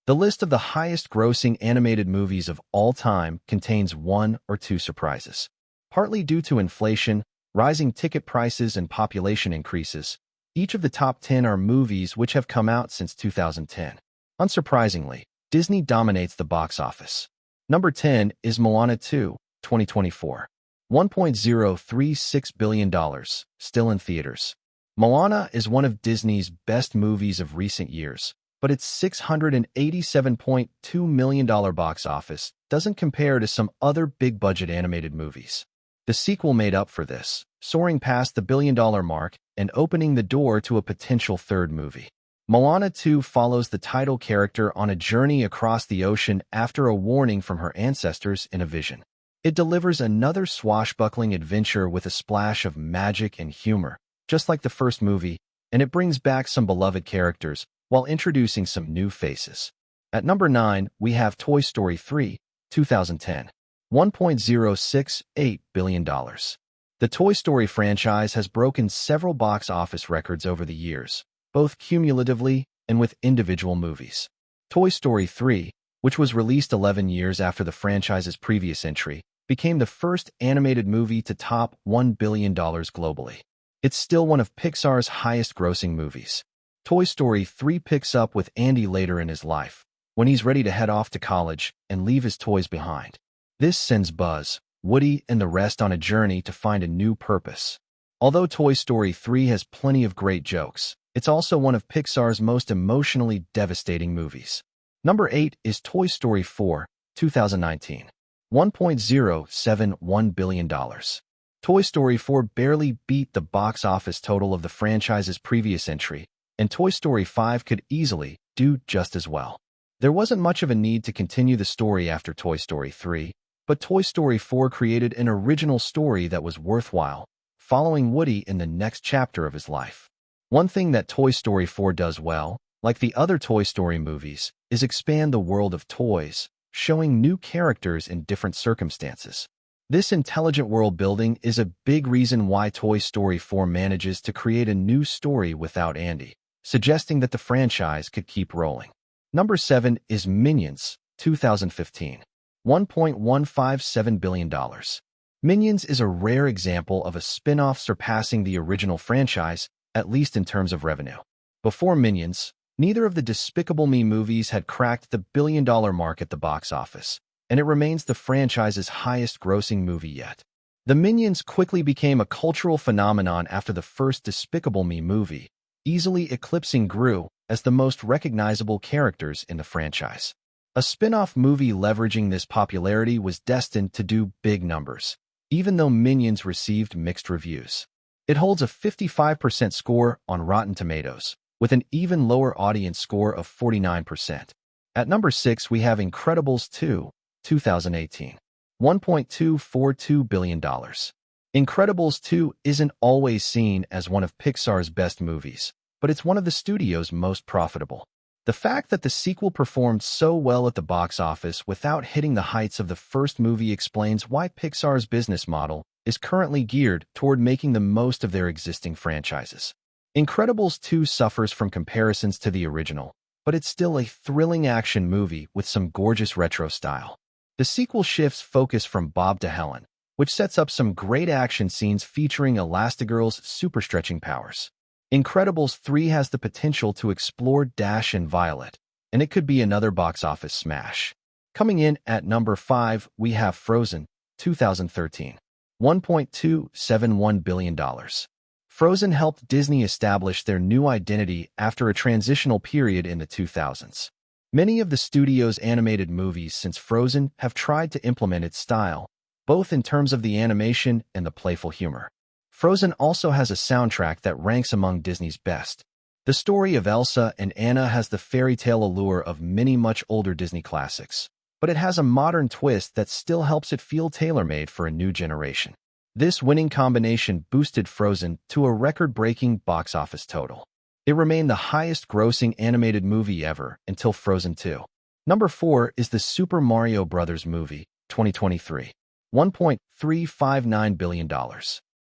The list of the highest-grossing animated movies of all time contains one or two surprises. Partly due to inflation, rising ticket prices, and population increases, each of the top 10 are movies which have come out since 2010. Unsurprisingly, Disney dominates the box office. Number 10 is Moana 2, 2024. $1.036 billion, still in theaters. Moana is one of Disney's best movies of recent years, but its $687.2 million box office doesn't compare to some other big-budget animated movies. The sequel made up for this, soaring past the billion-dollar mark and opening the door to a potential third movie. Moana 2 follows the title character on a journey across the ocean after a warning from her ancestors in a vision. It delivers another swashbuckling adventure with a splash of magic and humor, just like the first movie, and it brings back some beloved characters while introducing some new faces. At number 9, we have Toy Story 3, 2010. $1.068 billion. The Toy Story franchise has broken several box office records over the years, both cumulatively and with individual movies. Toy Story 3, which was released 11 years after the franchise's previous entry, became the first animated movie to top $1 billion globally. It's still one of Pixar's highest-grossing movies. Toy Story 3 picks up with Andy later in his life, when he's ready to head off to college and leave his toys behind. This sends Buzz, Woody, and the rest on a journey to find a new purpose. Although Toy Story 3 has plenty of great jokes, it's also one of Pixar's most emotionally devastating movies. Number 8 is Toy Story 4, 2019. $1.071 billion. Toy Story 4 barely beat the box office total of the franchise's previous entry, and Toy Story 5 could easily do just as well. There wasn't much of a need to continue the story after Toy Story 3, but Toy Story 4 created an original story that was worthwhile, following Woody in the next chapter of his life. One thing that Toy Story 4 does well, like the other Toy Story movies, is expand the world of toys, showing new characters in different circumstances. This intelligent world building is a big reason why Toy Story 4 manages to create a new story without Andy, suggesting that the franchise could keep rolling. Number 7 is Minions, 2015. $1.157 billion. Minions is a rare example of a spin-off surpassing the original franchise, at least in terms of revenue. Before Minions, neither of the Despicable Me movies had cracked the billion-dollar mark at the box office, and it remains the franchise's highest-grossing movie yet. The Minions quickly became a cultural phenomenon after the first Despicable Me movie, easily eclipsing Gru as the most recognizable characters in the franchise. A spin-off movie leveraging this popularity was destined to do big numbers, even though Minions received mixed reviews. It holds a 55% score on Rotten Tomatoes, with an even lower audience score of 49%. At number 6, we have Incredibles 2, 2018. $1.242 billion. Incredibles 2 isn't always seen as one of Pixar's best movies, but it's one of the studio's most profitable. The fact that the sequel performed so well at the box office without hitting the heights of the first movie explains why Pixar's business model is currently geared toward making the most of their existing franchises. Incredibles 2 suffers from comparisons to the original, but it's still a thrilling action movie with some gorgeous retro style. The sequel shifts focus from Bob to Helen, which sets up some great action scenes featuring Elastigirl's super-stretching powers. Incredibles 3 has the potential to explore Dash and Violet, and it could be another box office smash. Coming in at number 5, we have Frozen, 2013. $1.271 billion. Frozen helped Disney establish their new identity after a transitional period in the 2000s. Many of the studio's animated movies since Frozen have tried to implement its style, both in terms of the animation and the playful humor. Frozen also has a soundtrack that ranks among Disney's best. The story of Elsa and Anna has the fairy tale allure of many much older Disney classics, but it has a modern twist that still helps it feel tailor-made for a new generation. This winning combination boosted Frozen to a record-breaking box office total. It remained the highest-grossing animated movie ever until Frozen 2. Number 4 is the Super Mario Bros. Movie, 2023. $1.359 billion.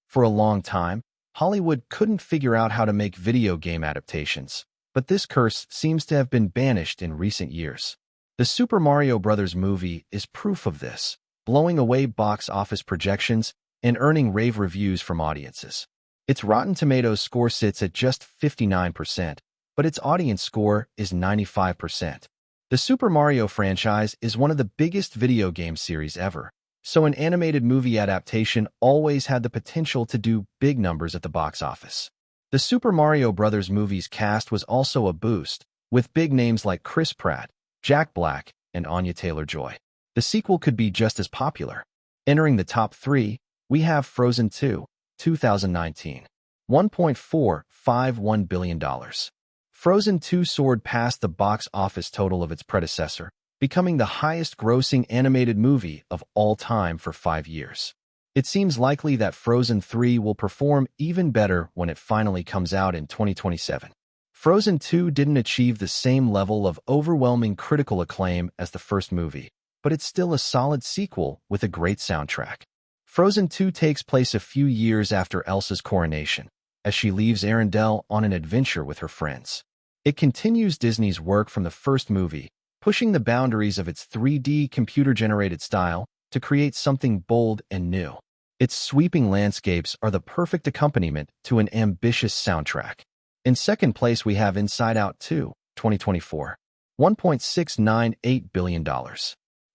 For a long time, Hollywood couldn't figure out how to make video game adaptations, but but this curse seems to have been banished in recent years. The Super Mario Bros. Movie is proof of this, blowing away box office projections and earning rave reviews from audiences. Its Rotten Tomatoes score sits at just 59%, but its audience score is 95%. The Super Mario franchise is one of the biggest video game series ever, so an animated movie adaptation always had the potential to do big numbers at the box office. The Super Mario Bros. Movie's cast was also a boost, with big names like Chris Pratt, Jack Black, and Anya Taylor-Joy. The sequel could be just as popular. Entering the top 3, we have Frozen 2, 2019. $1.451 billion. Frozen 2 soared past the box office total of its predecessor, becoming the highest-grossing animated movie of all time for 5 years. It seems likely that Frozen 3 will perform even better when it finally comes out in 2027. Frozen 2 didn't achieve the same level of overwhelming critical acclaim as the first movie, but it's still a solid sequel with a great soundtrack. Frozen 2 takes place a few years after Elsa's coronation, as she leaves Arendelle on an adventure with her friends. It continues Disney's work from the first movie, pushing the boundaries of its 3D computer-generated style to create something bold and new. Its sweeping landscapes are the perfect accompaniment to an ambitious soundtrack. In second place, we have Inside Out 2, 2024. $1.698 billion.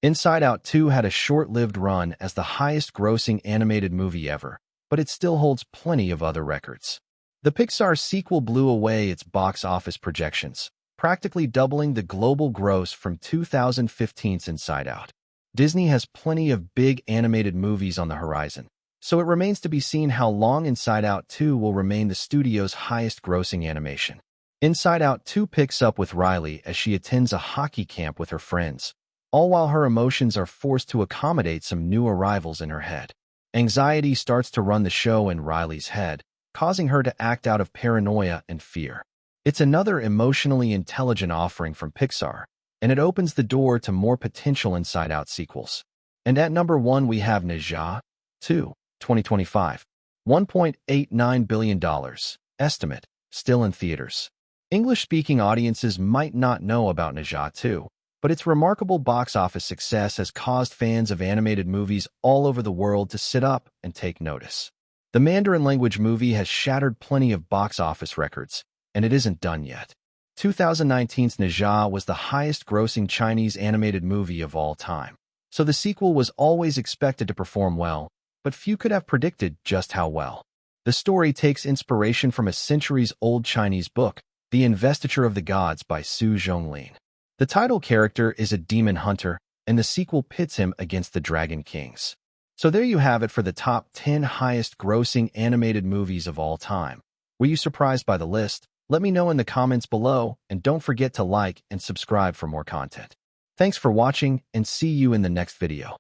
Inside Out 2 had a short-lived run as the highest-grossing animated movie ever, but it still holds plenty of other records. The Pixar sequel blew away its box office projections, practically doubling the global gross from 2015's Inside Out. Disney has plenty of big animated movies on the horizon, so it remains to be seen how long Inside Out 2 will remain the studio's highest-grossing animation. Inside Out 2 picks up with Riley as she attends a hockey camp with her friends, all while her emotions are forced to accommodate some new arrivals in her head. Anxiety starts to run the show in Riley's head, causing her to act out of paranoia and fear. It's another emotionally intelligent offering from Pixar, and it opens the door to more potential Inside Out sequels. And at number 1 we have Ne Zha 2, 2025. $1.89 billion. Estimate, still in theaters. English-speaking audiences might not know about Ne Zha 2, but its remarkable box office success has caused fans of animated movies all over the world to sit up and take notice. The Mandarin language movie has shattered plenty of box office records, and it isn't done yet. 2019's Ne Zha was the highest-grossing Chinese animated movie of all time, so the sequel was always expected to perform well, but few could have predicted just how well. The story takes inspiration from a centuries-old Chinese book, The Investiture of the Gods by Su Zhonglin. The title character is a demon hunter, and the sequel pits him against the Dragon Kings. So there you have it for the top 10 highest-grossing animated movies of all time. Were you surprised by the list? Let me know in the comments below, and don't forget to like and subscribe for more content. Thanks for watching, and see you in the next video.